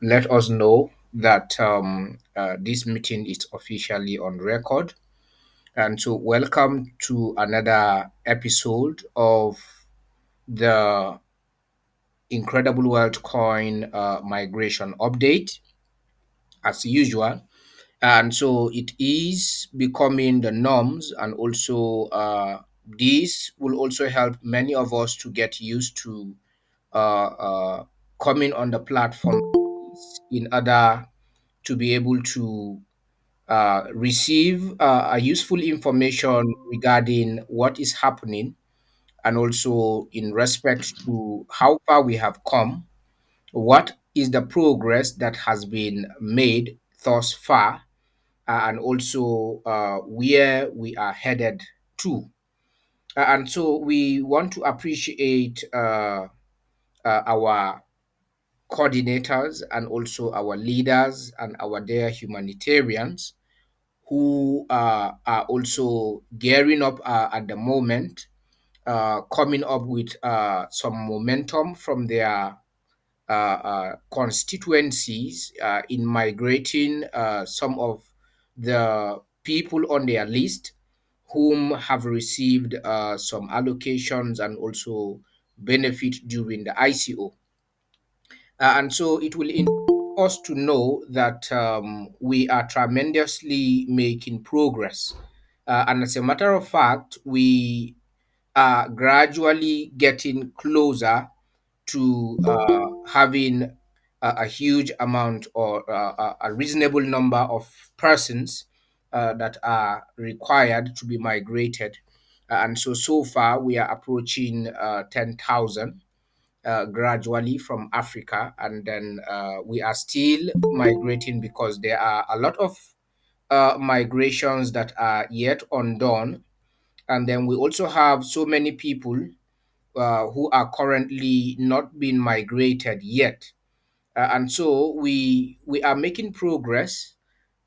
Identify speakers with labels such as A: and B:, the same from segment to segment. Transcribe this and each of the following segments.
A: let us know that this meeting is officially on record. And so, welcome to another episode of the Incredible World Coin Migration Update, as usual. And so, it is becoming the norms, and also this will also help many of us to get used to coming on the platform in order to be able to receive a useful information regarding what is happening, and also in respect to how far we have come, what is the progress that has been made thus far, and also where we are headed to. And so we want to appreciate our coordinators and also our leaders and our dear humanitarians who are also gearing up at the moment, coming up with some momentum from their constituencies in migrating some of the people on their list whom have received some allocations and also benefit during the ICO. And so it will enable us to know that we are tremendously making progress. And as a matter of fact, we are gradually getting closer to having a huge amount or a reasonable number of persons that are required to be migrated. And so, so far, we are approaching 10,000 gradually from Africa, and then we are still migrating because there are a lot of migrations that are yet undone, and then we also have so many people who are currently not being migrated yet. And so we are making progress,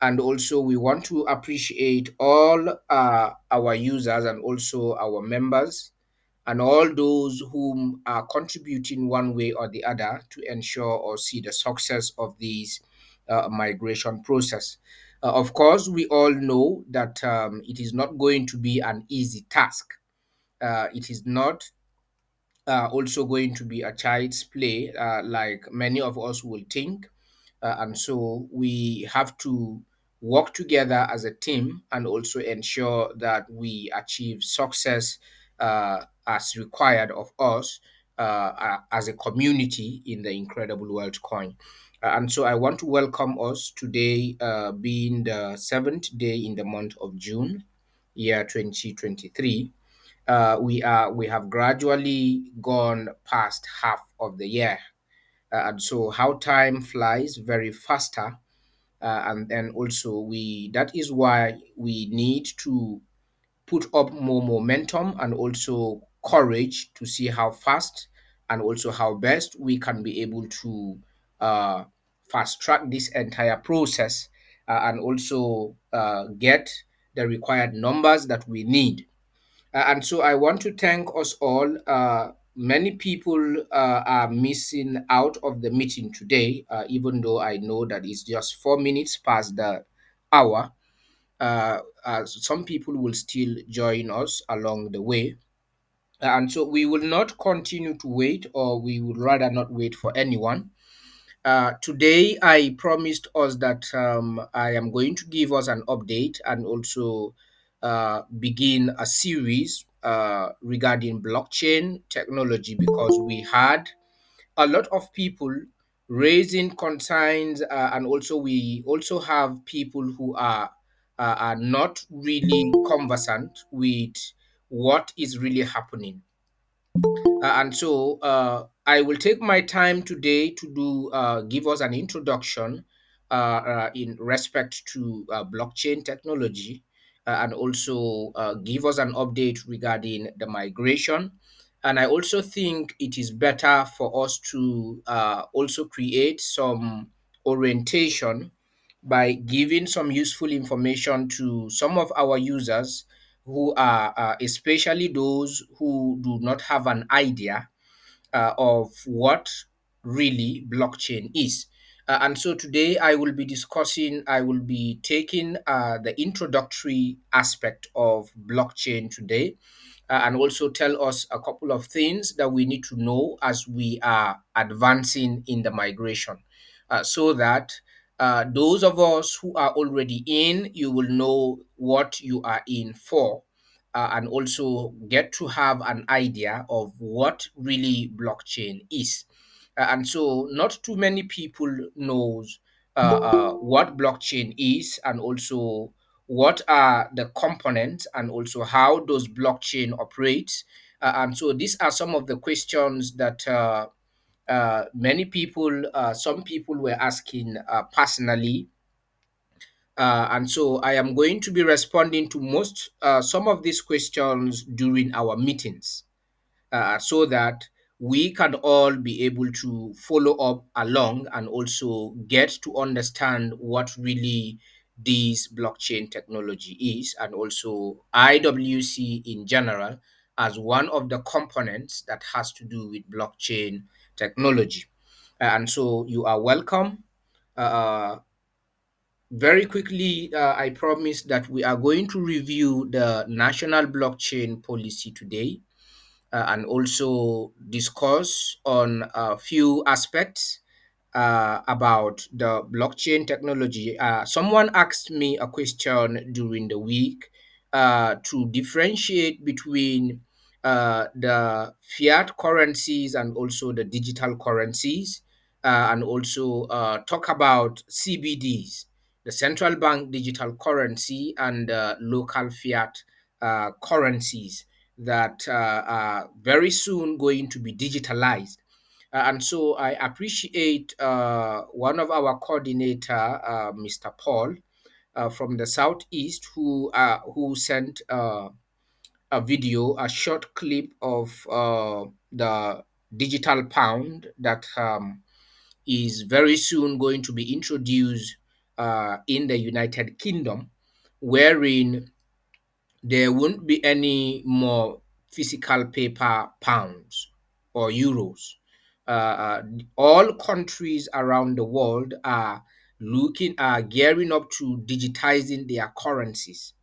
A: and also we want to appreciate all our users and also our members and all those whom are contributing one way or the other to ensure or see the success of this migration process. Of course, we all know that it is not going to be an easy task. It is not also going to be a child's play, like many of us will think. And so we have to work together as a team and also ensure that we achieve success as required of us as a community in the Incredible World Coin. And so I want to welcome us today, being the seventh day in the month of June, year 2023. We have gradually gone past half of the year, and so how time flies very faster, and then also we that is why we need to put up more momentum and also courage to see how fast and also how best we can be able to uh, fast track this entire process, and also get the required numbers that we need. And so I want to thank us all. Many people are missing out of the meeting today, even though I know that it's just 4 minutes past the hour. Some people will still join us along the way. And so we will not continue to wait, or we would rather not wait for anyone. Today, I promised us that I am going to give us an update and also begin a series regarding blockchain technology, because we had a lot of people raising concerns, and also we also have people who are not really conversant with what is really happening. And so I will take my time today to do give us an introduction in respect to blockchain technology, and also give us an update regarding the migration. And I also think it is better for us to also create some orientation by giving some useful information to some of our users who are especially those who do not have an idea of what really blockchain is. And so today I will be taking the introductory aspect of blockchain today, and also tell us a couple of things that we need to know as we are advancing in the migration, so that those of us who are already in, you will know what you are in for, and also get to have an idea of what really blockchain is. And so not too many people knows what blockchain is, and also what are the components, and also how does blockchain operates. And so these are some of the questions that many people, some people were asking personally. And so I am going to be responding to some of these questions during our meetings, so that we can all be able to follow up along and also get to understand what really this blockchain technology is, and also IWC in general as one of the components that has to do with blockchain technology. And so you are welcome. Uh, very quickly, I promise that we are going to review the national blockchain policy today, and also discuss on a few aspects about the blockchain technology. Someone asked me a question during the week to differentiate between the fiat currencies and also the digital currencies, and also talk about CBDs, the central bank digital currency, and local fiat currencies that are very soon going to be digitalized. And so I appreciate one of our coordinator, Mr. Paul, from the southeast, who sent a video, a short clip of the digital pound that is very soon going to be introduced in the United Kingdom, wherein there won't be any more physical paper pounds or euros. All countries around the world are gearing up to digitizing their currencies.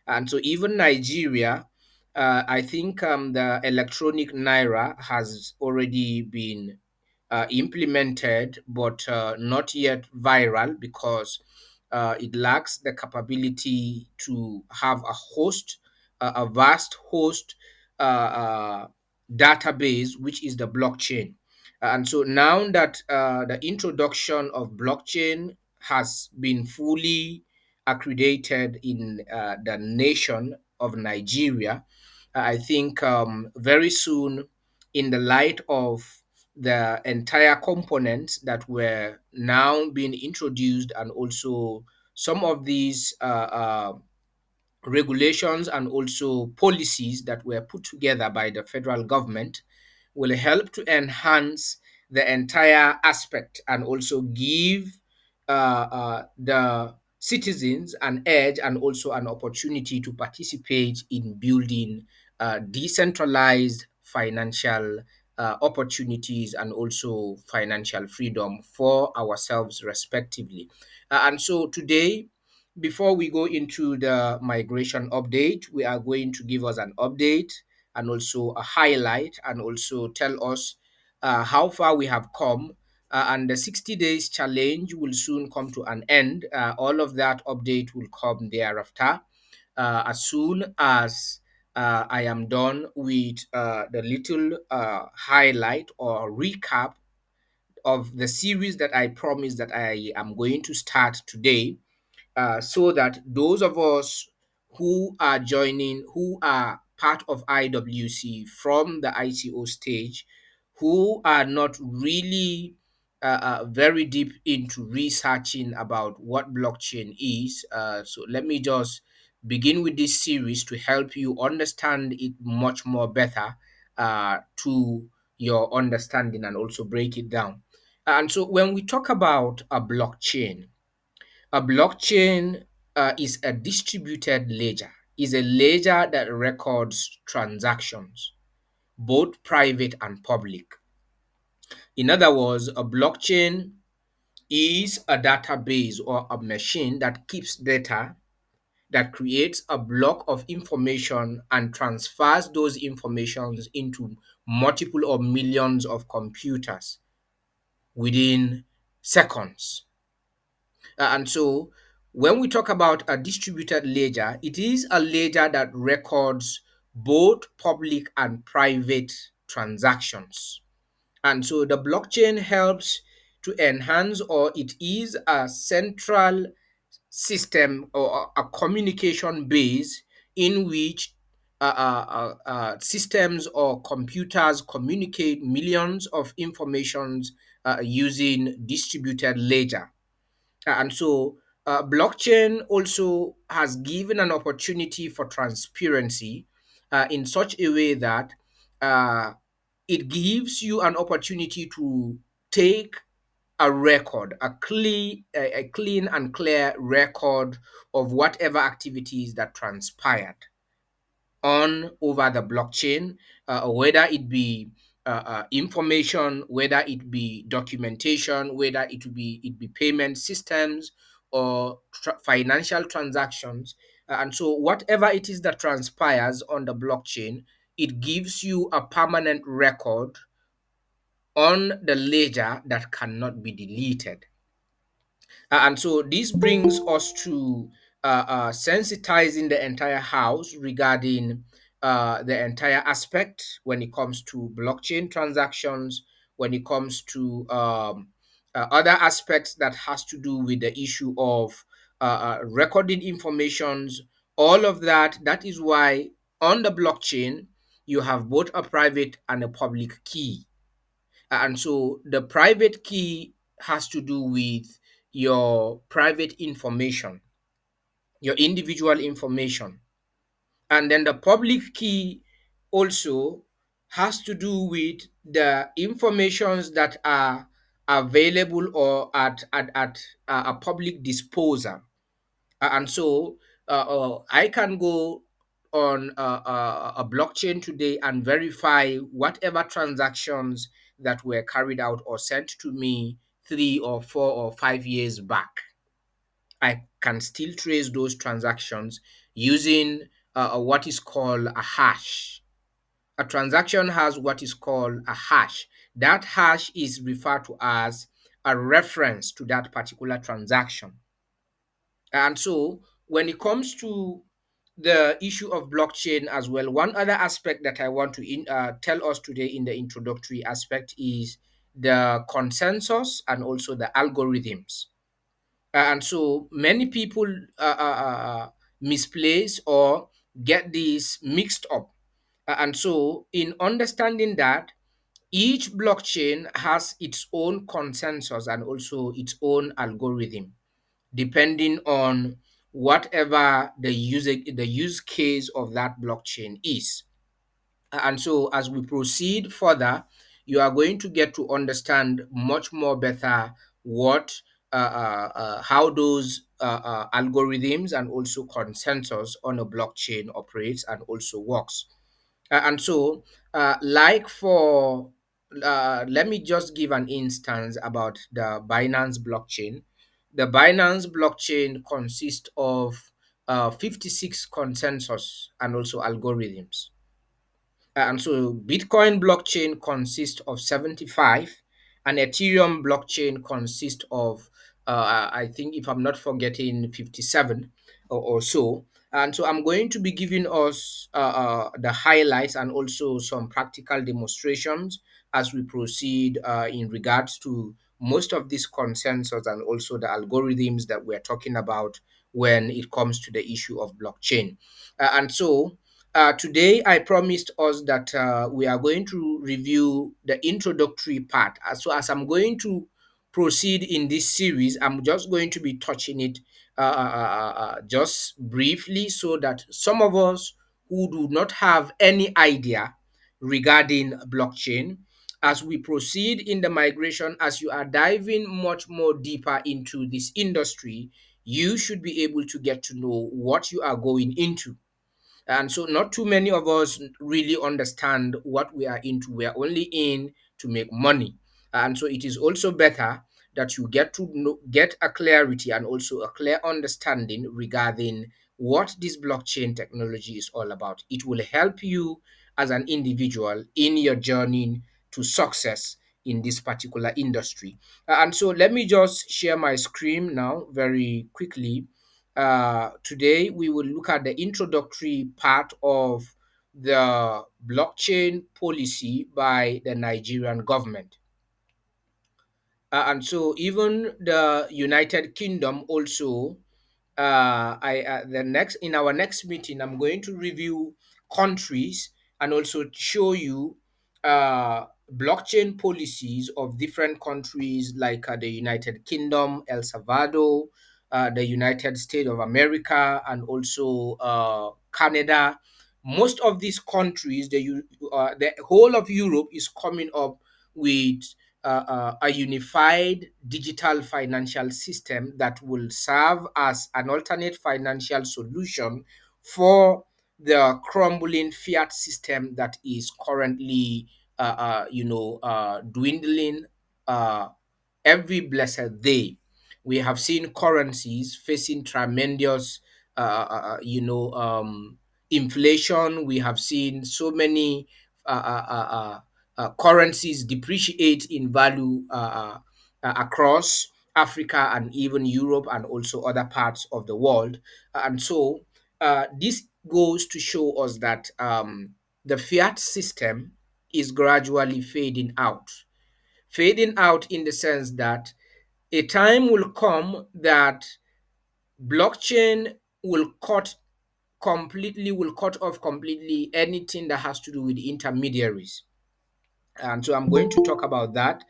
A: And so even Nigeria, I think the electronic naira has already been implemented, but not yet viral, because it lacks the capability to have a vast host database, which is the blockchain. And so now that the introduction of blockchain has been fully accredited in the nation of Nigeria, I think very soon, in the light of the entire components that were now being introduced, and also some of these regulations and also policies that were put together by the federal government, will help to enhance the entire aspect, and also give the citizens an edge and also an opportunity to participate in building decentralized financial opportunities, and also financial freedom for ourselves respectively. And so today, before we go into the migration update, we are going to give us an update, and also a highlight, and also tell us how far we have come. And the 60 days challenge will soon come to an end. All of that update will come thereafter, as soon as I am done with the little highlight or recap of the series that I promised that I am going to start today, so that those of us who are joining, who are part of IWC from the ICO stage, who are not really very deep into researching about what blockchain is. So let me just begin with this series to help you understand it much more better, to your understanding, and also break it down. And so when we talk about a blockchain is a distributed ledger, is a ledger that records transactions, both private and public. In other words, a blockchain is a database or a machine that keeps data, that creates a block of information and transfers those informations into multiple or millions of computers within seconds. And so when we talk about a distributed ledger, it is a ledger that records both public and private transactions. And so the blockchain helps to enhance, or it is a central system or a communication base in which systems or computers communicate millions of informations using distributed ledger. And so blockchain also has given an opportunity for transparency in such a way that uh, it gives you an opportunity to take a record, a clean and clear record of whatever activities that transpired on over the blockchain, whether it be information, whether it be documentation, whether it be payment systems or financial transactions. And so, whatever it is that transpires on the blockchain, it gives you a permanent record on the ledger that cannot be deleted. And so this brings us to sensitizing the entire house regarding the entire aspect when it comes to blockchain transactions, when it comes to other aspects that has to do with the issue of recording informations, all of that. That is why on the blockchain you have both a private and a public key. And so the private key has to do with your private information, your individual information. And then the public key also has to do with the informations that are available or at a public disposal. And so I can go on a blockchain today and verify whatever transactions that were carried out or sent to me 3 or 4 or 5 years back. I can still trace those transactions using what is called a hash. A transaction has what is called a hash. That hash is referred to as a reference to that particular transaction. And so, when it comes to the issue of blockchain as well, one other aspect that I want to tell us today in the introductory aspect is the consensus and also the algorithms. And so, many people misplace or get these mixed up. And so, in understanding that, each blockchain has its own consensus and also its own algorithm depending on whatever the use case of that blockchain is. And so as we proceed further, you are going to get to understand much more better what how those algorithms and also consensus on a blockchain operates and also works. And so, like for, let me just give an instance about the Binance blockchain. The Binance blockchain consists of 56 consensus and also algorithms. And so Bitcoin blockchain consists of 75, and Ethereum blockchain consists of, I think, if I'm not forgetting, 57 or so. And so I'm going to be giving us the highlights and also some practical demonstrations as we proceed in regards to most of these consensus and also the algorithms that we're talking about when it comes to the issue of blockchain. And so today, I promised us that we are going to review the introductory part. So, as I'm going to proceed in this series, I'm just going to be touching it just briefly so that some of us who do not have any idea regarding blockchain, as we proceed in the migration, as you are diving much more deeper into this industry, you should be able to get to know what you are going into. And so, not too many of us really understand what we are into. We are only in to make money. And so, it is also better that you get to know, get a clarity and also a clear understanding regarding what this blockchain technology is all about. It will help you as an individual in your journey to success in this particular industry. And so let me just share my screen now very quickly. Today we will look at the introductory part of the blockchain policy by the Nigerian government. And so even the United Kingdom also, I the next in our next meeting, I'm going to review countries and also show you blockchain policies of different countries like the United Kingdom, El Salvador, the United States of America, and also Canada. Most of these countries, the whole of Europe is coming up with a unified digital financial system that will serve as an alternate financial solution for the crumbling fiat system that is currently, dwindling uh, every blessed day. We have seen currencies facing tremendous, inflation. We have seen so many currencies depreciate in value across Africa and even Europe and also other parts of the world. And so this goes to show us that the fiat system is gradually fading out in the sense that a time will come that blockchain will cut off completely anything that has to do with intermediaries. And so I'm going to talk about that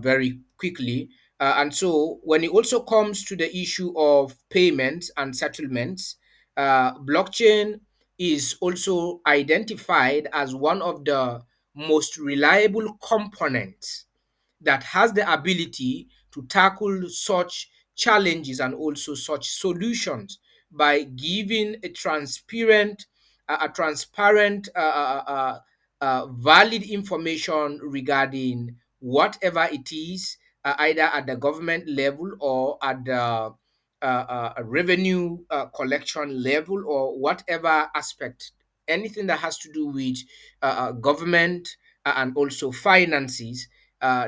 A: very quickly. And so when it also comes to the issue of payments and settlements, blockchain is also identified as one of the most reliable components that has the ability to tackle such challenges and also such solutions by giving a transparent, valid information regarding whatever it is, either at the government level or at the revenue collection level or whatever aspect, anything that has to do with government and also finances.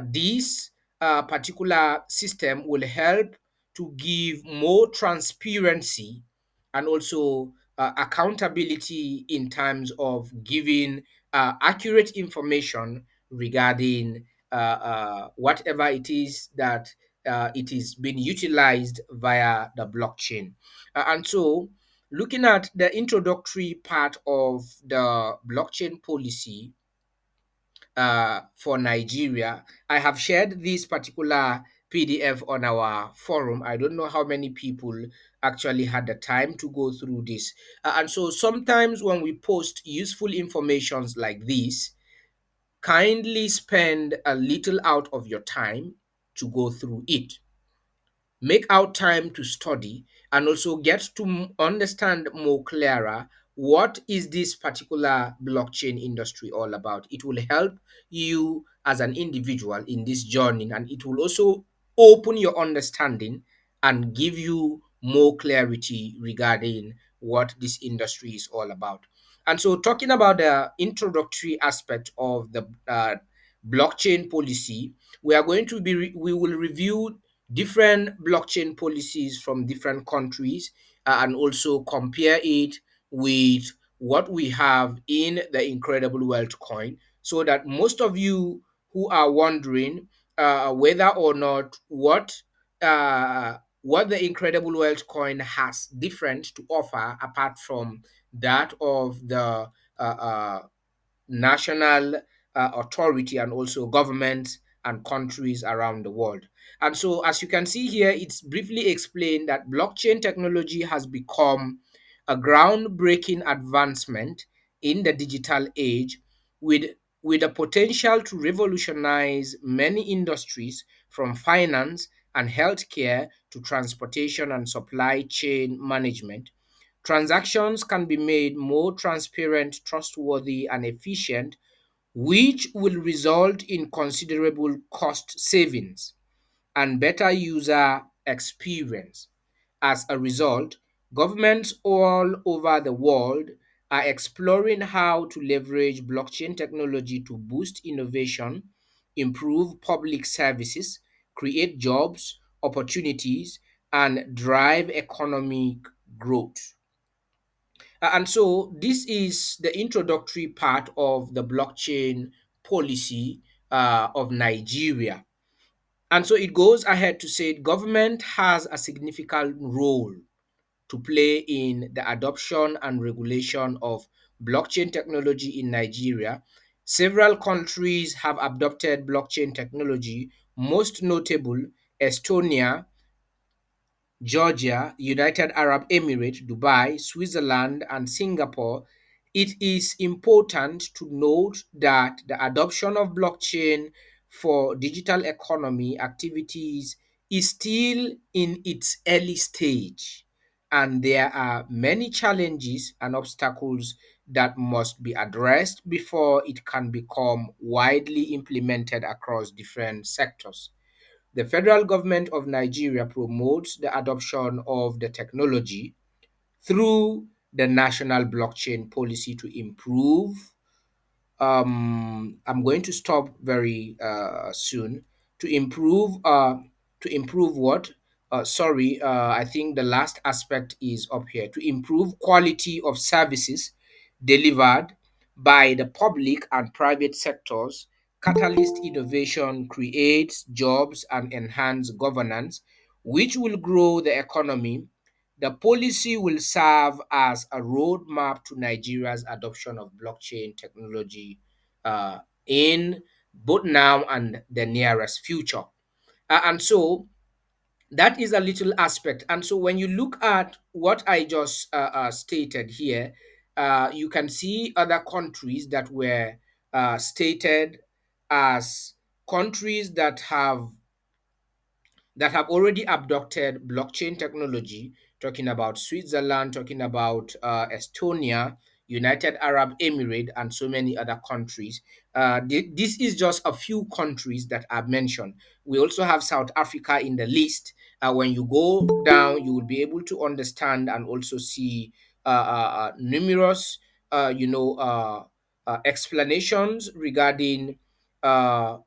A: This particular system will help to give more transparency and also accountability in terms of giving accurate information regarding whatever it is that it is being utilized via the blockchain. And so, looking at the introductory part of the blockchain policy, for Nigeria. I have shared this particular PDF on our forum. I don't know how many people actually had the time to go through this. And so sometimes when we post useful informations like this, kindly spend a little out of your time to go through it. Make out time to study and also get to understand more clearer what is this particular blockchain industry all about. It will help you as an individual in this journey, and it will also open your understanding and give you more clarity regarding what this industry is all about. And so talking about the introductory aspect of the blockchain policy, we will review different blockchain policies from different countries and also compare it with what we have in the incredible wealth coin, so that most of you who are wondering whether or not what the incredible wealth coin has different to offer apart from that of the national authority and also governments and countries around the world. And so, as you can see here, it's briefly explained that blockchain technology has become a groundbreaking advancement in the digital age with with the potential to revolutionize many industries from finance and healthcare to transportation and supply chain management. Transactions can be made more transparent, trustworthy, and efficient, which will result in considerable cost savings. and better user experience. As a result, governments all over the world are exploring how to leverage blockchain technology to boost innovation, improve public services, create jobs, opportunities, and drive economic growth. And so this is the introductory part of the blockchain policy of Nigeria. And so it goes ahead to say government has a significant role to play in the adoption and regulation of blockchain technology in Nigeria. Several countries have adopted blockchain technology, most notable Estonia, Georgia, United Arab Emirates, Dubai, Switzerland, and Singapore. It is important to note that the adoption of blockchain for digital economy activities is still in its early stage, and there are many challenges and obstacles that must be addressed before it can become widely implemented across different sectors. The federal government of Nigeria promotes the adoption of the technology through the national blockchain policy to improve. I'm going to stop very soon. To improve what? Sorry, I think the last aspect is up here. To improve quality of services delivered by the public and private sectors, catalyst innovation creates jobs and enhance governance, which will grow the economy. The policy will serve as a roadmap to Nigeria's adoption of blockchain technology uh, in both now and the nearest future. And so that is a little aspect. And so when you look at what I just stated here, you can see other countries that were stated as countries that have already adopted blockchain technology, talking about Switzerland, talking about Estonia, United Arab Emirates, and so many other countries. This is just a few countries that I've mentioned. We also have South Africa in the list. When you go down, you will be able to understand and also see numerous, explanations regarding uh,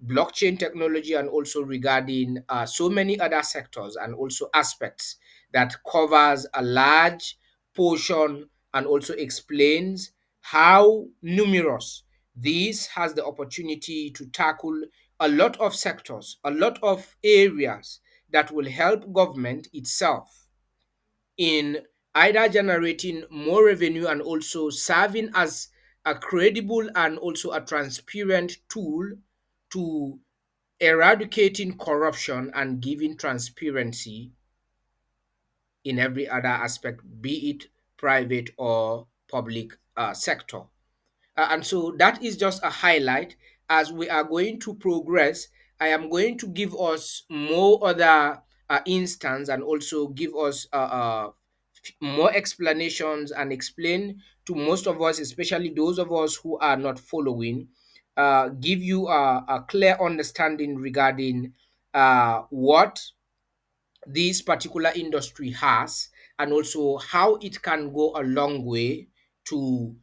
A: blockchain technology and also regarding so many other sectors and also aspects that covers a large portion and also explains how numerous this has the opportunity to tackle a lot of sectors, a lot of areas that will help government itself in either generating more revenue and also serving as a credible and also a transparent tool to eradicating corruption and giving transparency in every other aspect, be it private or public sector. And so that is just a highlight. As we are going to progress, I am going to give us more other instance and also give us more explanations and explain to most of us, especially those of us who are not following, give you a clear understanding regarding what this particular industry has and also how it can go a long way to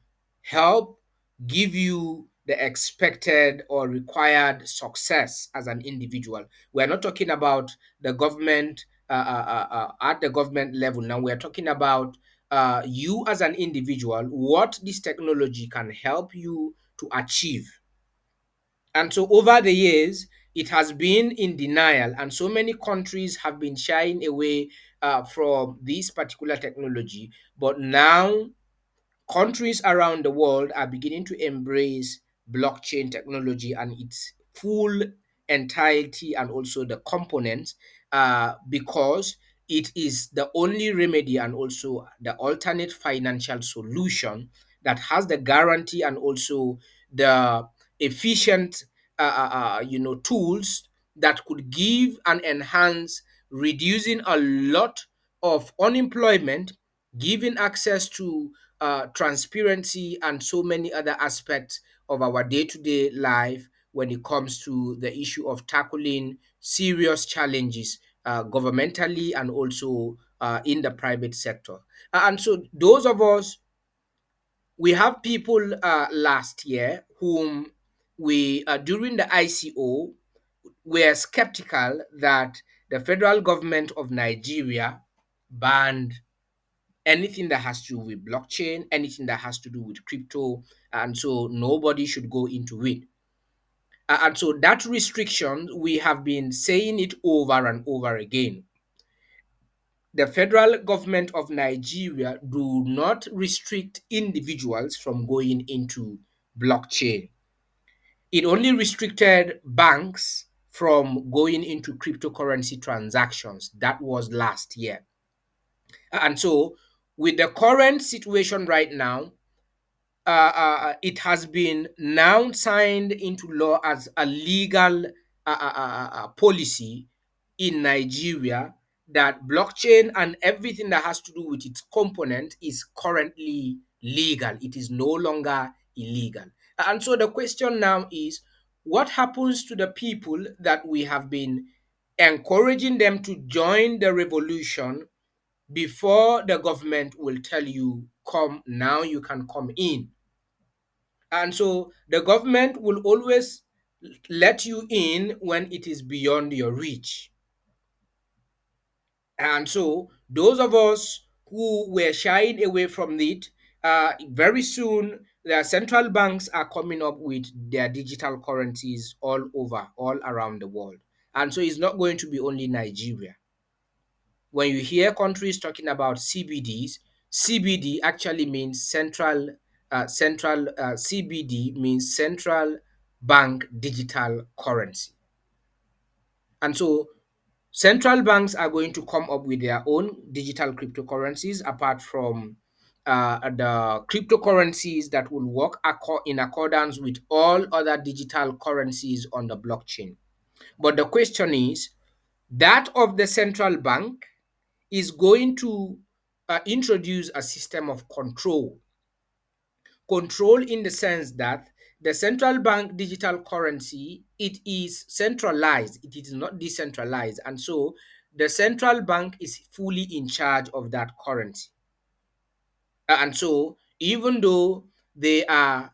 A: help give you the expected or required success as an individual. We're not talking about the government at the government level. Now we're talking about you as an individual, what this technology can help you to achieve. And so over the years, it has been in denial, and so many countries have been shying away from this particular technology. But now countries around the world are beginning to embrace blockchain technology and its full entirety and also the components, because it is the only remedy and also the alternate financial solution that has the guarantee and also the efficient tools that could give and enhance reducing a lot of unemployment, giving access to transparency and so many other aspects of our day-to-day life when it comes to the issue of tackling serious challenges governmentally and also in the private sector. And so, those of us, we have people last year whom we, during the ICO, were skeptical that the federal government of Nigeria banned anything that has to do with blockchain, anything that has to do with crypto, and so nobody should go into it. And so that restriction, we have been saying it over and over again. The federal government of Nigeria do not restrict individuals from going into blockchain. It only restricted banks from going into cryptocurrency transactions. That was last year. And so, with the current situation right now, it has been now signed into law as a legal policy in Nigeria that blockchain and everything that has to do with its component is currently legal. It is no longer illegal. And so the question now is, what happens to the people that we have been encouraging them to join the revolution before the government will tell you, come now, you can come in? And so the government will always let you in when it is beyond your reach. And so those of us who were shying away from it, very soon the central banks are coming up with their digital currencies all over, all around the world. And so it's not going to be only Nigeria. When you hear countries talking about CBDs, CBD actually means CBD means central bank digital currency. And so central banks are going to come up with their own digital cryptocurrencies apart from the cryptocurrencies that will work in accordance with all other digital currencies on the blockchain. But the question is, that of the central bank is going to introduce a system of control. Control in the sense that the central bank digital currency, it is centralized, it is not decentralized. And so the central bank is fully in charge of that currency. And so even though they are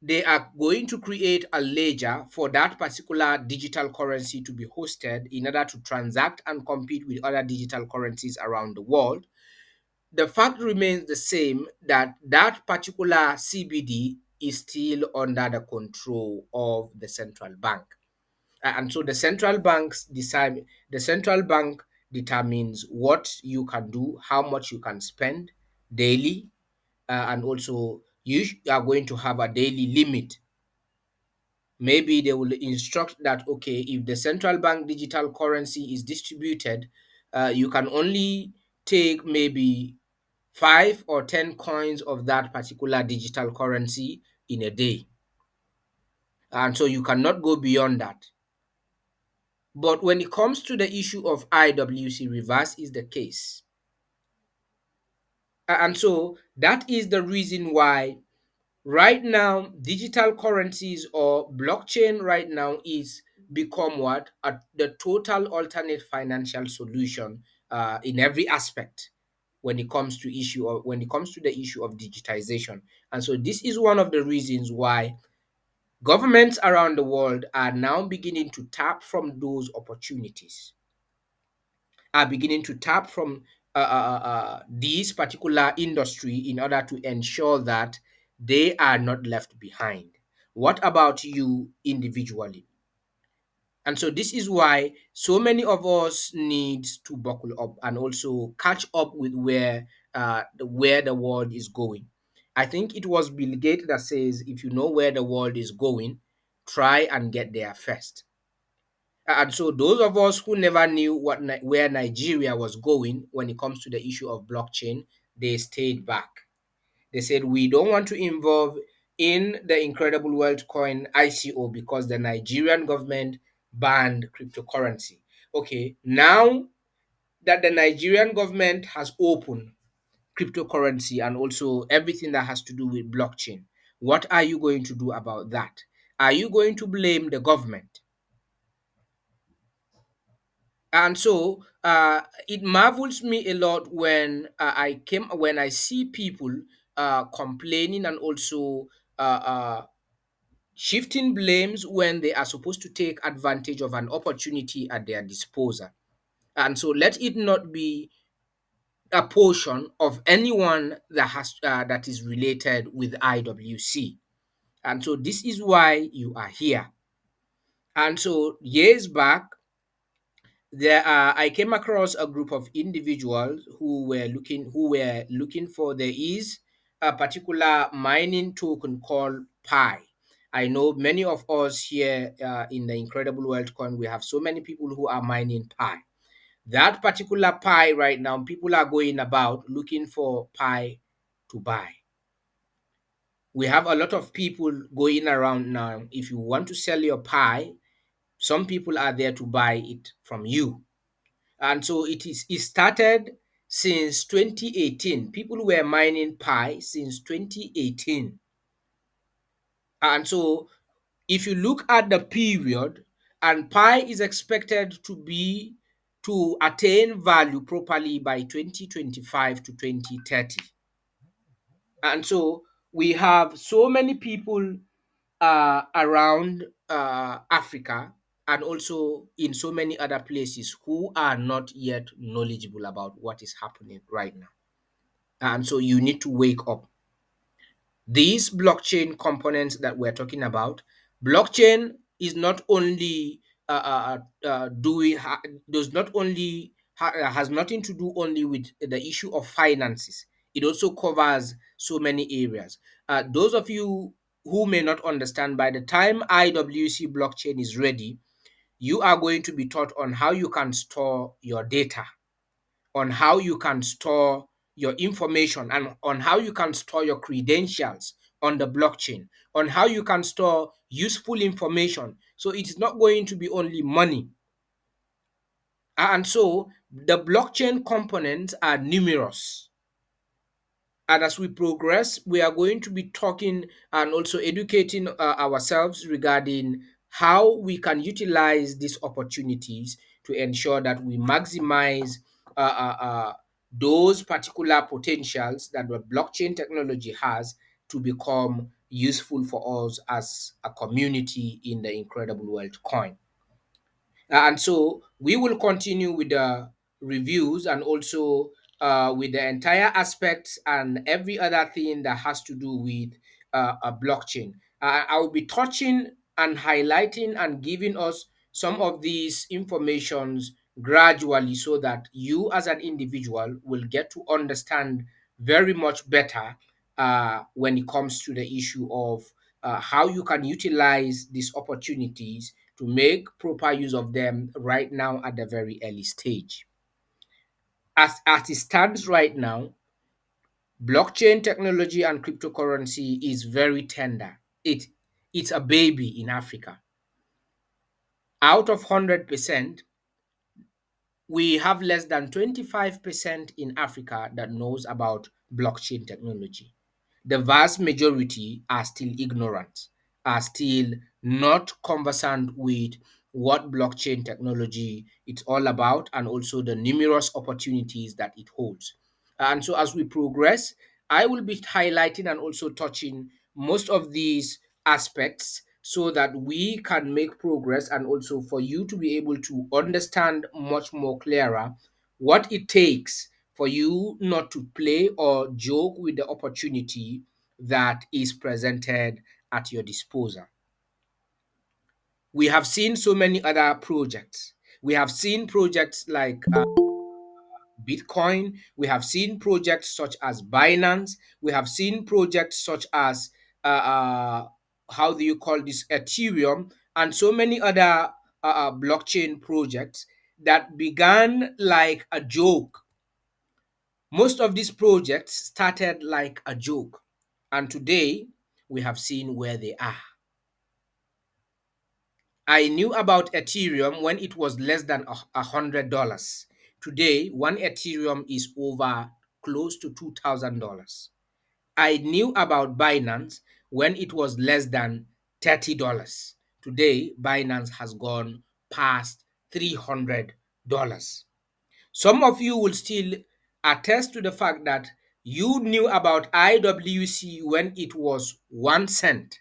A: they are going to create a ledger for that particular digital currency to be hosted in order to transact and compete with other digital currencies around the world, the fact remains the same that that particular CBD is still under the control of the central bank. And so the central bank determines what you can do, how much you can spend daily, and also are going to have a daily limit. Maybe they will instruct that, okay, if the central bank digital currency is distributed, you can only take maybe 5 or 10 coins of that particular digital currency in a day. And so you cannot go beyond that. But when it comes to the issue of IWC, reverse is the case. And so that is the reason why right now digital currencies or blockchain right now is become what? The total alternate financial solution in every aspect when it comes to the issue of digitization. And so this is one of the reasons why governments around the world are now beginning to tap from those opportunities, are beginning to tap from this particular industry in order to ensure that they are not left behind. What about you individually? And so this is why so many of us need to buckle up and also catch up with where the world is going. I think it was Bill Gates that says, if you know where the world is going, try and get there first. And so those of us who never knew where Nigeria was going when it comes to the issue of blockchain, they stayed back. They said, we don't want to involve in the Incredible Wealth Coin ICO because the Nigerian government banned cryptocurrency. Okay, now that the Nigerian government has opened cryptocurrency and also everything that has to do with blockchain, what are you going to do about that? Are you going to blame the government? And so it marvels me a lot when when I see people complaining and also shifting blames when they are supposed to take advantage of an opportunity at their disposal. And so let it not be a portion of anyone that is related with IWC. And so this is why you are here. And so years back, I came across a group of individuals who were looking for there is a particular mining token called Pi. I know many of us here in the Incredible World Coin, we have so many people who are mining Pi. That particular Pi right now, people are going about looking for Pi to buy. We have a lot of people going around now. If you want to sell your Pi, some people are there to buy it from you. And so it started since 2018. People were mining Pi since 2018. And so if you look at the period, and Pi is expected to attain value properly by 2025 to 2030. And so we have so many people around Africa and also in so many other places who are not yet knowledgeable about what is happening right now. And so you need to wake up. These blockchain components that we're talking about, blockchain is not only doing does not only has nothing to do only with the issue of finances. It also covers so many areas. Those of you who may not understand, by the time IWC blockchain is ready, you are going to be taught on how you can store your data, on how you can store your information, and on how you can store your credentials on the blockchain, on how you can store useful information. So it's not going to be only money. And so the blockchain components are numerous. And as we progress, we are going to be talking and also educating ourselves regarding how we can utilize these opportunities to ensure that we maximize uh, uh, uh, those particular potentials that the blockchain technology has to become useful for us as a community in the incredible world coin. And so we will continue with the reviews and also with the entire aspects and every other thing that has to do with a blockchain. I will be touching and highlighting and giving us some of these informations gradually so that you as an individual will get to understand very much better when it comes to the issue of how you can utilize these opportunities to make proper use of them right now at the very early stage. As it stands right now, blockchain technology and cryptocurrency is very tender. It's a baby in Africa. Out of 100%, we have less than 25% in Africa that knows about blockchain technology. The vast majority are still ignorant, are still not conversant with what blockchain technology is all about and also the numerous opportunities that it holds. And so as we progress, I will be highlighting and also touching most of these aspects so that we can make progress and also for you to be able to understand much more clearer what it takes for you not to play or joke with the opportunity that is presented at your disposal. We have seen so many other projects. We have seen projects like Bitcoin. We have seen projects such as Binance. We have seen projects such as how do you call this, Ethereum, and so many other blockchain projects that began like a joke. Most of these projects started like a joke, and today we have seen where they are. I knew about Ethereum when it was less than $100. Today, one Ethereum is over close to $2,000. I knew about Binance when it was less than $30. Today, Binance has gone past $300. Some of you will still attest to the fact that you knew about IWC when it was 1 cent,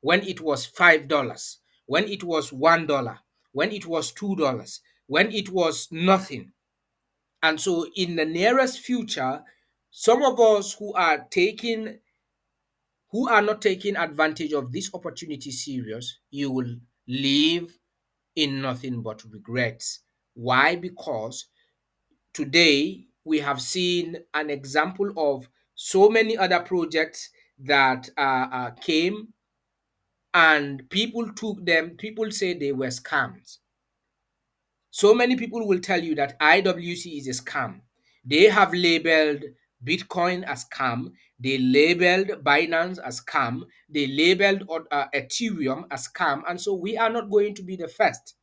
A: when it was $5, when it was $1, when it was $2, when it was nothing. And so, in the nearest future, some of us who are not taking advantage of this opportunity serious, you will live in nothing but regrets. Why? Because today we have seen an example of so many other projects that came, and people took them. People say they were scams. So many people will tell you that IWC is a scam. They have labeled Bitcoin as scam. They labeled Binance as scam. They labeled Ethereum as scam. And so we are not going to be the first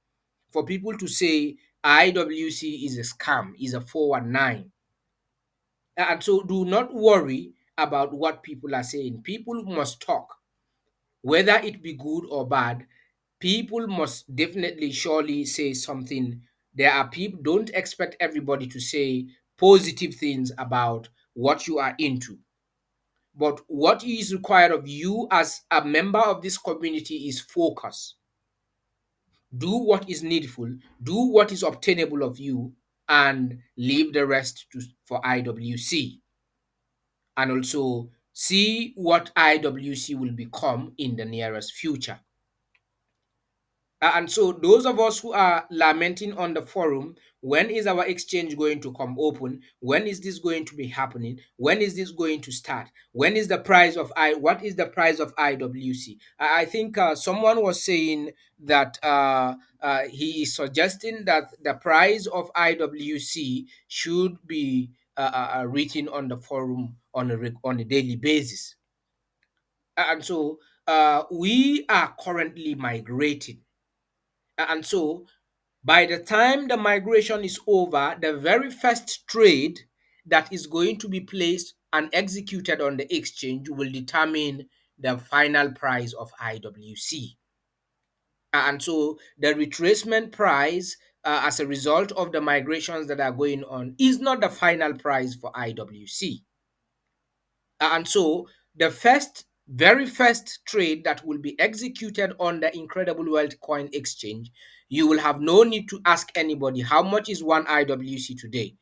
A: for people to say IWC is a scam, is a 419. And so do not worry about what people are saying. People must talk, whether it be good or bad. People must definitely surely say something. There are people, don't expect everybody to say positive things about what you are into. But what is required of you as a member of this community is focus. Do what is needful, do what is obtainable of you, and leave the rest for IWC. And also see what IWC will become in the nearest future. And so, those of us who are lamenting on the forum, when is our exchange going to come open? When is this going to be happening? When is this going to start? When is the price of What is the price of IWC? I think someone was saying that he is suggesting that the price of IWC should be written on the forum on a daily basis. And so we are currently migrating. And so by the time the migration is over, the very first trade that is going to be placed and executed on the exchange will determine the final price of IWC. And so the retracement price, as a result of the migrations that are going on, is not the final price for IWC. And so the very first trade that will be executed on the Incredible Wealth Coin Exchange, you will have no need to ask anybody how much is one IWC today.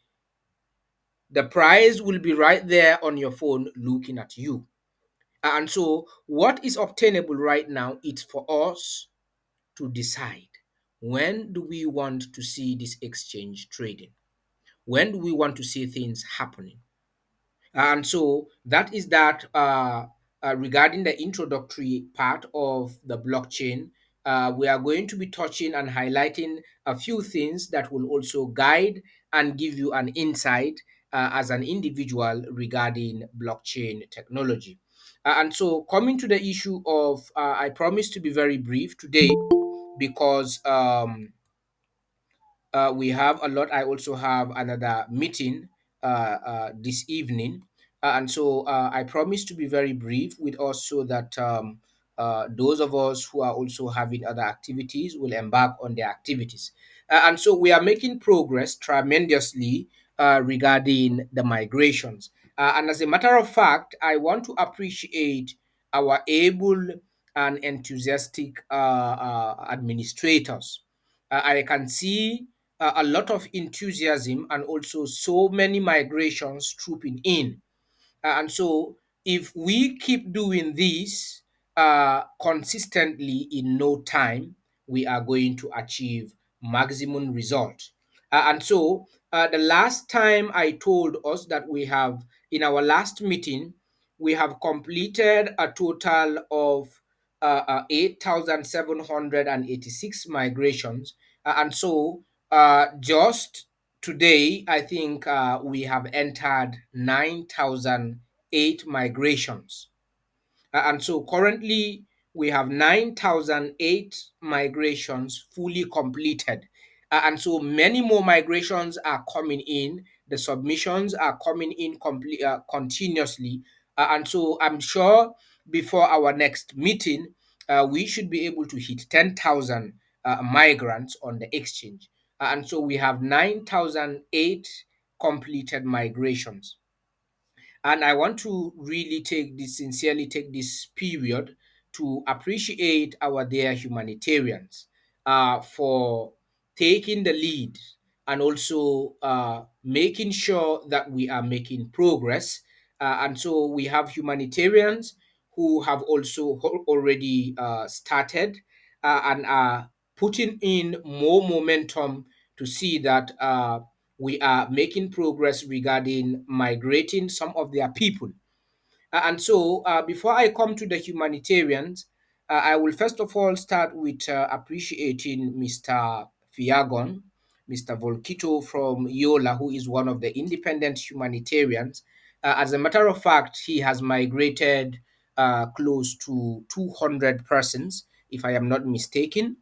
A: The price will be right there on your phone looking at you. And so what is obtainable right now is for us to decide, when do we want to see this exchange trading? When do we want to see things happening? And so that is that regarding the introductory part of the blockchain. We are going to be touching and highlighting a few things that will also guide and give you an insight as an individual regarding blockchain technology. And so, coming to the issue of, I promise to be very brief today because we have a lot. I also have another meeting this evening. And so I promise to be very brief with us so that those of us who are also having other activities will embark on their activities. And so we are making progress tremendously regarding the migrations. And as a matter of fact, I want to appreciate our able and enthusiastic administrators. I can see a lot of enthusiasm and also so many migrations trooping in. And so, if we keep doing this consistently, in no time, we are going to achieve maximum result. And so, the last time I told us that in our last meeting, we have completed a total of 8,786 migrations. And so, just today, I think we have entered 9,008 migrations. And so currently we have 9,008 migrations fully completed. And so many more migrations are coming in. The submissions are coming in continuously. And so I'm sure before our next meeting, we should be able to hit 10,000 migrants on the exchange. And so we have 9,008 completed migrations. And I want to really sincerely take this period to appreciate our dear humanitarians for taking the lead and also making sure that we are making progress. And so we have humanitarians who have also already started and are putting in more momentum to see that we are making progress regarding migrating some of their people. And so, before I come to the humanitarians, I will first of all start with appreciating Mr. Fiagon, Mr. Volkito from Yola, who is one of the independent humanitarians. As a matter of fact, he has migrated close to 200 persons, if I am not mistaken.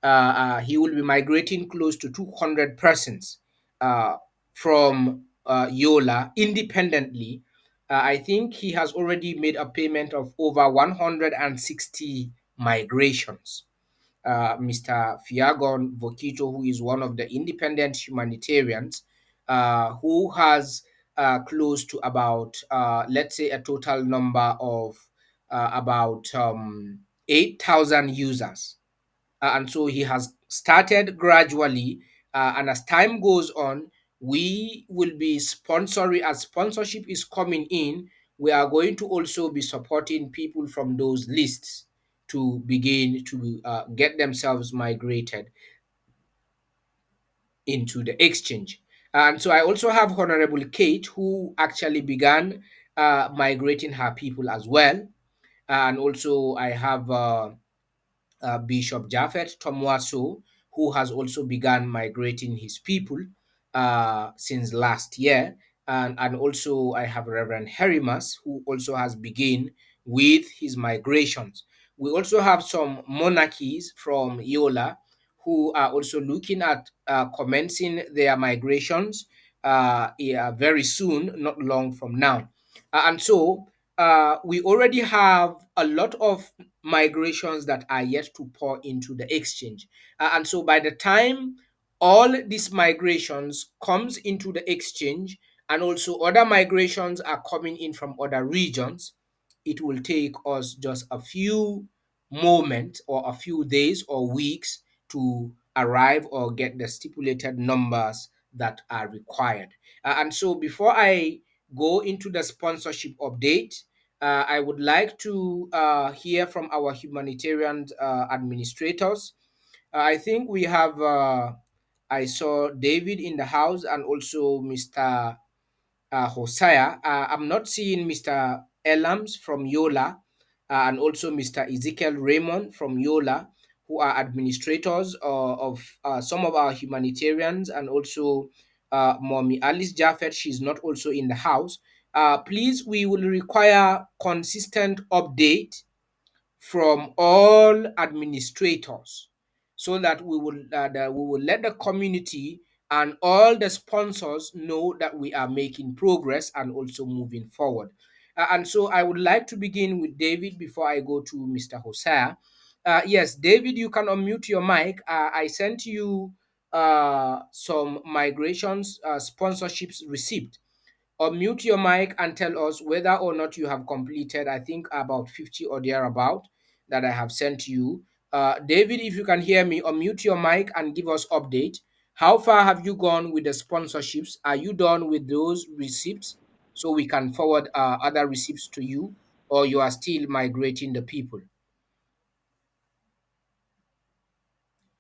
A: He will be migrating close to 200 persons uh, from Yola independently. I think he has already made a payment of over 160 migrations. Mr. Fiagon Vokito, who is one of the independent humanitarians, who has close to about, let's say, a total number of about 8,000 users. And so he has started gradually, and as time goes on, we will be sponsoring, as sponsorship is coming in, we are going to also be supporting people from those lists to begin to get themselves migrated into the exchange. And so I also have Honorable Kate, who actually began migrating her people as well. And also I have Bishop Japhet Tomwaso, who has also begun migrating his people since last year. And also I have Reverend Herimas, who also has begun with his migrations. We also have some monarchies from Yola who are also looking at commencing their migrations yeah, very soon, not long from now. And so we already have a lot of migrations that are yet to pour into the exchange. And so by the time all these migrations comes into the exchange and also other migrations are coming in from other regions, it will take us just a few moments or a few days or weeks to arrive or get the stipulated numbers that are required. And so before I go into the sponsorship update, I would like to hear from our humanitarian administrators. I think we have, I saw David in the house and also Mr. Hosea. I'm not seeing Mr. Elams from Yola and also Mr. Ezekiel Raymond from Yola, who are administrators of some of our humanitarians, and also Mommy Alice Jaffet. She's not also in the house. Please, we will require consistent update from all administrators so that we will let the community and all the sponsors know that we are making progress and also moving forward. And so I would like to begin with David before I go to Mr. Hosea. Yes, David, you can unmute your mic. I sent you some migrations sponsorships receipt. Unmute your mic and tell us whether or not you have completed, I think, about 50 or thereabout that I have sent you. David, if you can hear me, unmute your mic and give us update. How far have you gone with the sponsorships? Are you done with those receipts so we can forward other receipts to you, or you are still migrating the people?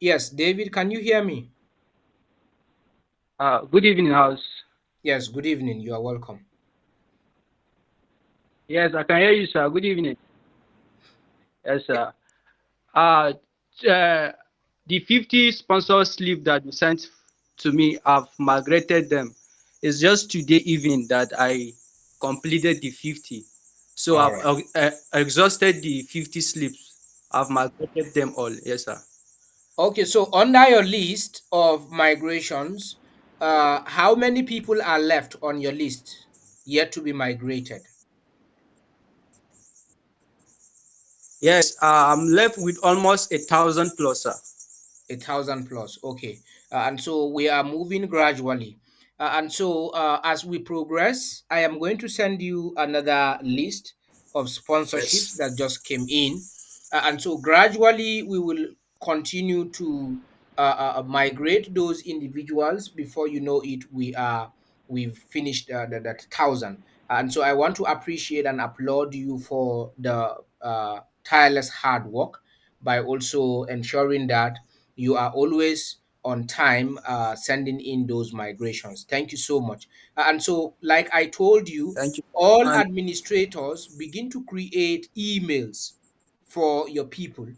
A: Yes, David, can you hear me?
B: Good evening, house.
A: Yes, good evening. You are welcome.
B: Yes, I can hear you, sir. Good evening. Yes, sir. Uh, uh, the 50 sponsor slip that you sent to me, I've migrated them. It's just today evening that I completed the 50. So
A: All
B: I've
A: right.
B: exhausted the 50 slips. I've migrated them all. Yes, sir.
A: Okay, so under your list of migrations, how many people are left on your list yet to be migrated?
B: Yes, I'm left with almost 1,000 plus, sir.
A: 1,000 plus. Okay. And so we are moving gradually. And so as we progress, I am going to send you another list of sponsorships
B: Yes.
A: that just came in. And so gradually we will continue to migrate those individuals. Before you know it, we've finished that 1,000. And so I want to appreciate and applaud you for the tireless hard work by also ensuring that you are always on time sending in those migrations. Thank you so much. And so, like I told you,
B: Thank you.
A: all
B: And
A: administrators begin to create emails for your people.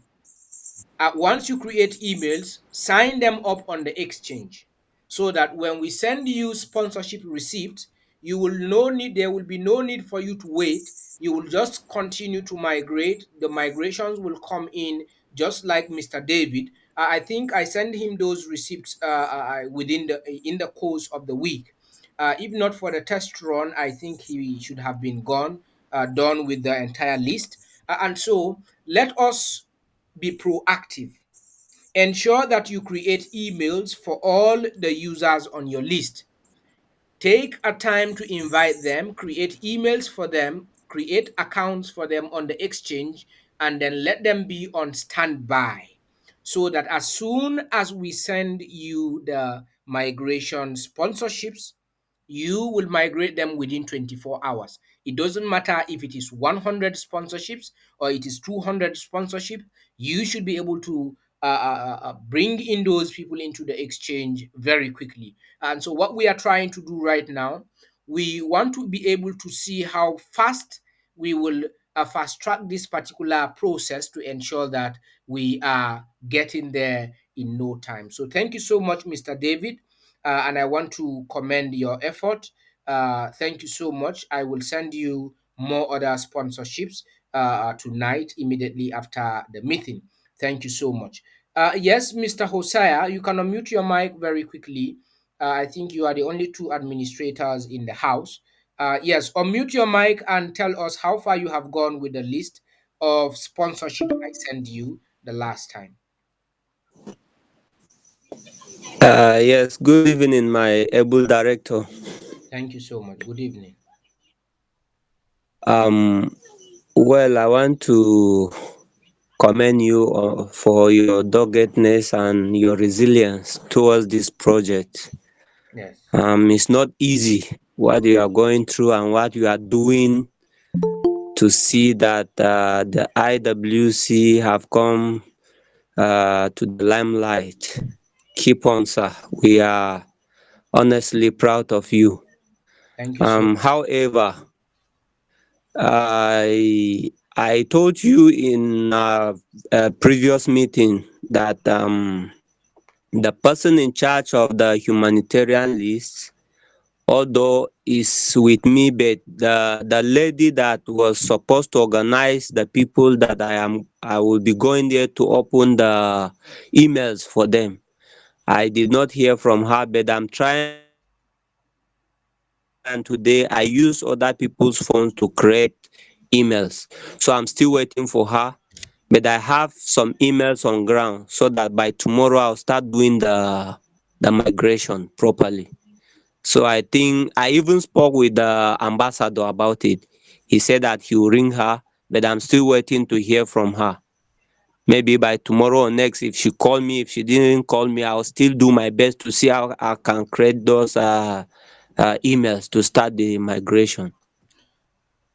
A: Once you create emails, sign them up on the exchange so that when we send you sponsorship receipt, you will no need there will be no need for you to wait. You will just continue to migrate. The migrations will come in just like Mr. David. I think I sent him those receipts within the in the course of the week. If not for the test run, I think he should have been done with the entire list. And so let us be proactive. Ensure that you create emails for all the users on your list. Take a time to invite them, create emails for them, create accounts for them on the exchange, and then let them be on standby so that as soon as we send you the migration sponsorships, you will migrate them within 24 hours. It doesn't matter if it is 100 sponsorships or it is 200 sponsorship, you should be able to bring in those people into the exchange very quickly. And so, what we are trying to do right now, we want to be able to see how fast we will fast track this particular process to ensure that we are getting there in no time. So, thank you so much, Mr. David. And I want to commend your effort. Thank you so much. I will send you more other sponsorships tonight, immediately after the meeting. Thank you so much. Yes, Mr. Hosea, you can unmute your mic very quickly. I think you are the only two administrators in the house. Yes, unmute your mic and tell us how far you have gone with the list of sponsorship I sent you the last time.
C: Yes, good evening, my able director.
A: Thank you so much. Good evening.
C: Um, well, I want to commend you for your doggedness and your resilience towards this project.
A: Yes.
C: It's not easy what you are going through and what you are doing to see that the IWC have come to the limelight. Keep on, sir. We are honestly proud of you.
A: Thank you so much.
C: However, I told you in a previous meeting that the person in charge of the humanitarian list, although is with me, but the lady that was supposed to organize the people that I will be going there to open the emails for them. I did not hear from her, but I'm trying yesterday and today. I use other people's phones to create emails. So I'm still waiting for her. But I have some emails on ground so that by tomorrow I'll start doing the migration properly. So I think I even spoke with the ambassador about it. He said that he will ring her, but I'm still waiting to hear from her. Maybe by tomorrow or next, if she call me, if she didn't call me, I'll still do my best to see how I can create those emails to start the migration.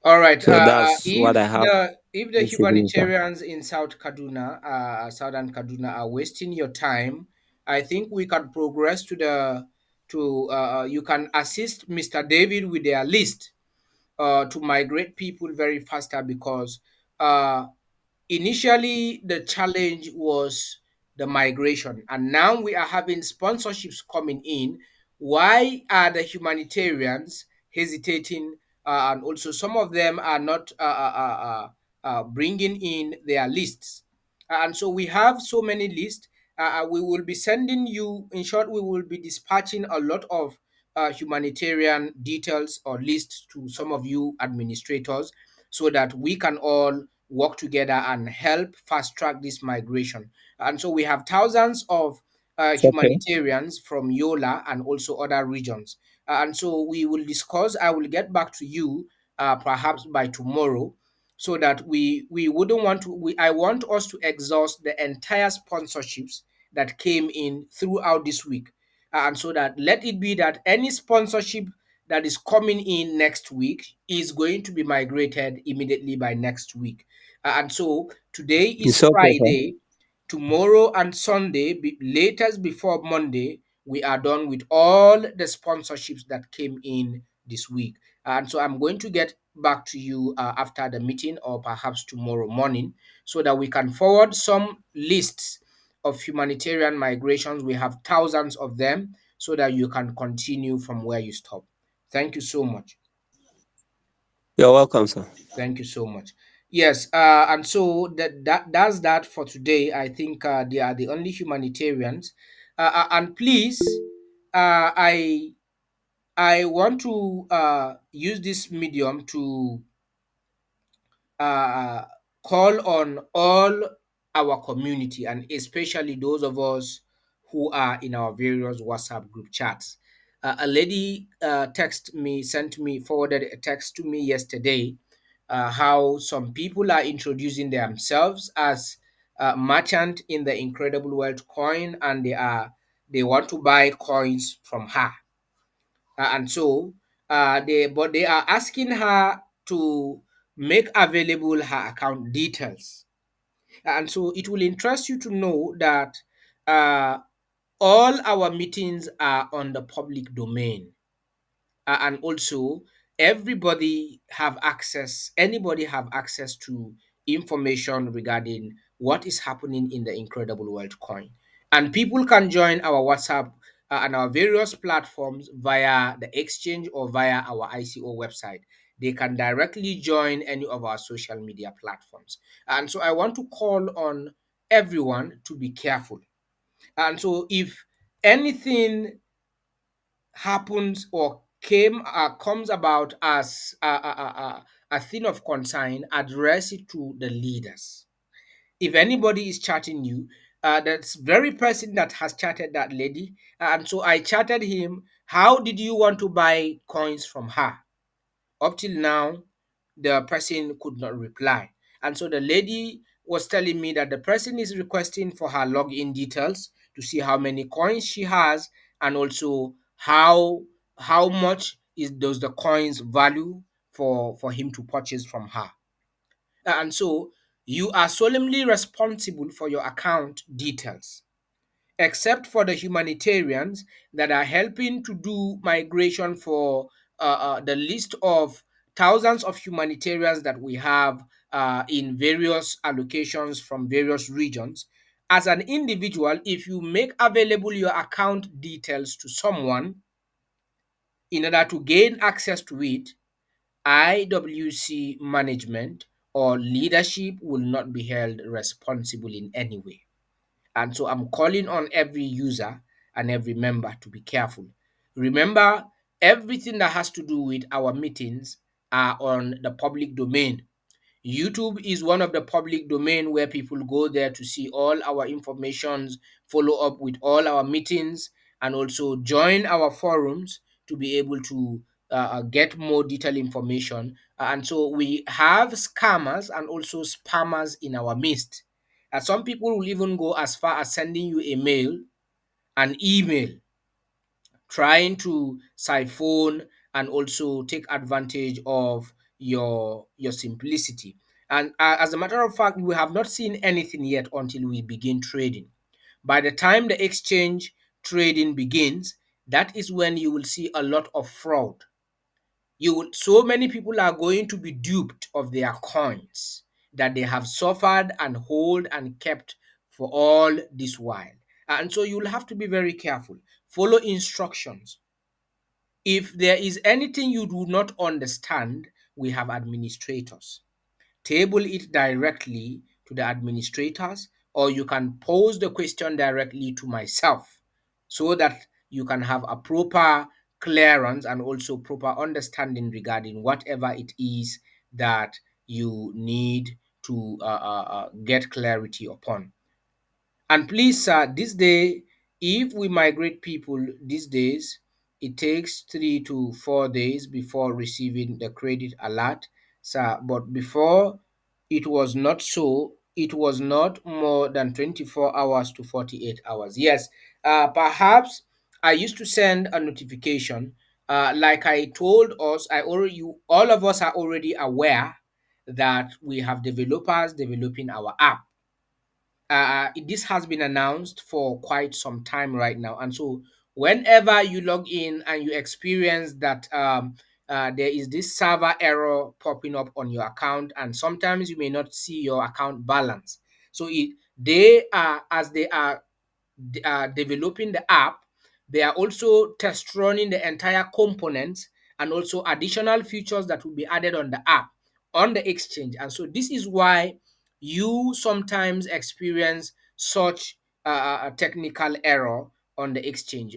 A: All right.
C: So that's what I have
A: If the
C: this evening, sir.
A: humanitarians in Southern Kaduna, are wasting your time, I think we can progress to the to you can assist Mr. David with their list to migrate people very faster because uh, initially the challenge was the migration, and now we are having sponsorships coming in. Why are the humanitarians hesitating? And also some of them are not bringing in their lists. And so we have so many lists. We will be sending you, in short, we will be dispatching a lot of humanitarian details or lists to some of you administrators so that we can all work together and help fast track this migration. And so we have thousands of
C: Okay.
A: humanitarians from Yola and also other regions. And so we will discuss. I will get back to you perhaps by tomorrow, so that we wouldn't want to. I want us to exhaust the entire sponsorships that came in throughout this week, and so that let it be that any sponsorship that is coming in next week is going to be migrated immediately by next week. And so today is
C: It's okay, sir.
A: Friday. Tomorrow and Sunday, latest before Monday, we are done with all the sponsorships that came in this week. And so I'm going to get back to you after the meeting or perhaps tomorrow morning, so that we can forward some lists of humanitarian migrations. We have thousands of them, so that you can continue from where you stop. Thank you so much.
C: You're welcome, sir.
A: Thank you so much. Yes, and so that's that for today. I think they are the only humanitarians. And please, I want to use this medium to uh, call on all our community, and especially those of us who are in our various WhatsApp group chats. A lady forwarded a text to me yesterday, how some people are introducing themselves as merchant in the Incredible Wealth coin, and they want to buy coins from her. And so they are asking her to make available her account details. And so it will interest you to know that uh, all our meetings are on the public domain. And also anybody have access to information regarding what is happening in the Incredible World coin, and people can join our WhatsApp and our various platforms via the exchange or via our ICO website. They can directly join any of our social media platforms. And so I want to call on everyone to be careful. And so if anything happens or comes about as a thing of concern, address it to the leaders. If anybody is chatting you, that's very person that has chatted that lady, and so I chatted him, how did you want to buy coins from her? Up till now, the person could not reply. And so the lady was telling me that the person is requesting for her login details to see how many coins she has, and also how much does the coins value for him to purchase from her. And so you are solemnly responsible for your account details, except for the humanitarians that are helping to do migration for the list of thousands of humanitarians that we have in various allocations from various regions. As an individual, if you make available your account details to someone in order to gain access to it, IWC management or leadership will not be held responsible in any way. And so I'm calling on every user and every member to be careful. Remember, everything that has to do with our meetings are on the public domain. YouTube is one of the public domain where people go there to see all our informations, follow up with all our meetings, and also join our forums to be able to get more detailed information. And so we have scammers and also spammers in our midst. Some people will even go as far as sending you a mail, an email, trying to siphon and also take advantage of your simplicity. And as a matter of fact, we have not seen anything yet until we begin trading. By the time the exchange trading begins, that is when you will see a lot of fraud. So many people are going to be duped of their coins that they have suffered and hold and kept for all this while. And so you'll have to be very careful. Follow instructions. If there is anything you do not understand, we have administrators. Table it directly to the administrators, or you can pose the question directly to myself, so that you can have a proper clearance and also proper understanding regarding whatever it is that you need to get clarity upon. And please, sir, this day, if we migrate people these days, it takes 3 to 4 days before receiving the credit alert, sir. But before, it was not so. It was not more than 24 hours to 48 hours. Yes, perhaps I used to send a notification. Like I told us, all of us are already aware that we have developers developing our app. This has been announced for quite some time right now, and so whenever you log in and you experience that there is this server error popping up on your account, and sometimes you may not see your account balance. So they are, as they are developing the app, they are also test running the entire components and also additional features that will be added on the app on the exchange. And so this is why you sometimes experience such a technical error on the exchange.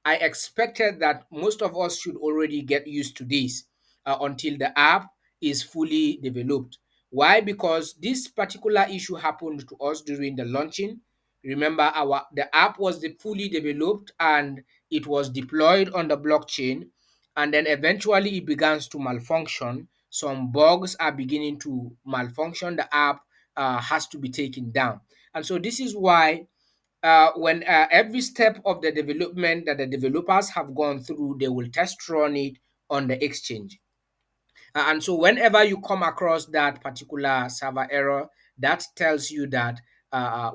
A: I expected that most of us should already get used to this until the app is fully developed. Why? Because this particular issue happened to us during the launching. Remember, the app was fully developed and it was deployed on the blockchain, and then eventually it begins to malfunction. Some bugs are beginning to malfunction. The app has to be taken down, and so this is why when every step of the development that the developers have gone through, they will test run it on the exchange. And so whenever you come across that particular server error, that tells you that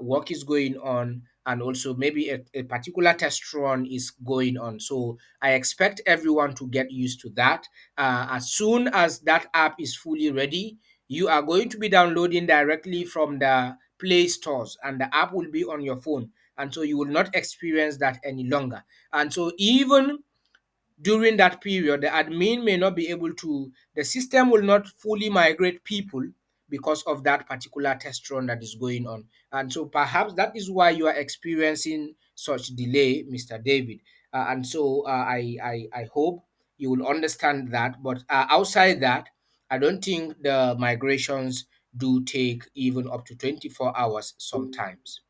A: work is going on, and also maybe a particular test run is going on. So I expect everyone to get used to that. As soon as that app is fully ready, you are going to be downloading directly from the Play stores, and the app will be on your phone. And so you will not experience that any longer. And so even during that period, the admin may not be able to, the system will not fully migrate people because of that particular test run that is going on. And so perhaps that is why you are experiencing such delay, Mr. David. And so I hope you will understand that. But outside that, I don't think the migrations do take even up to 24 hours sometimes.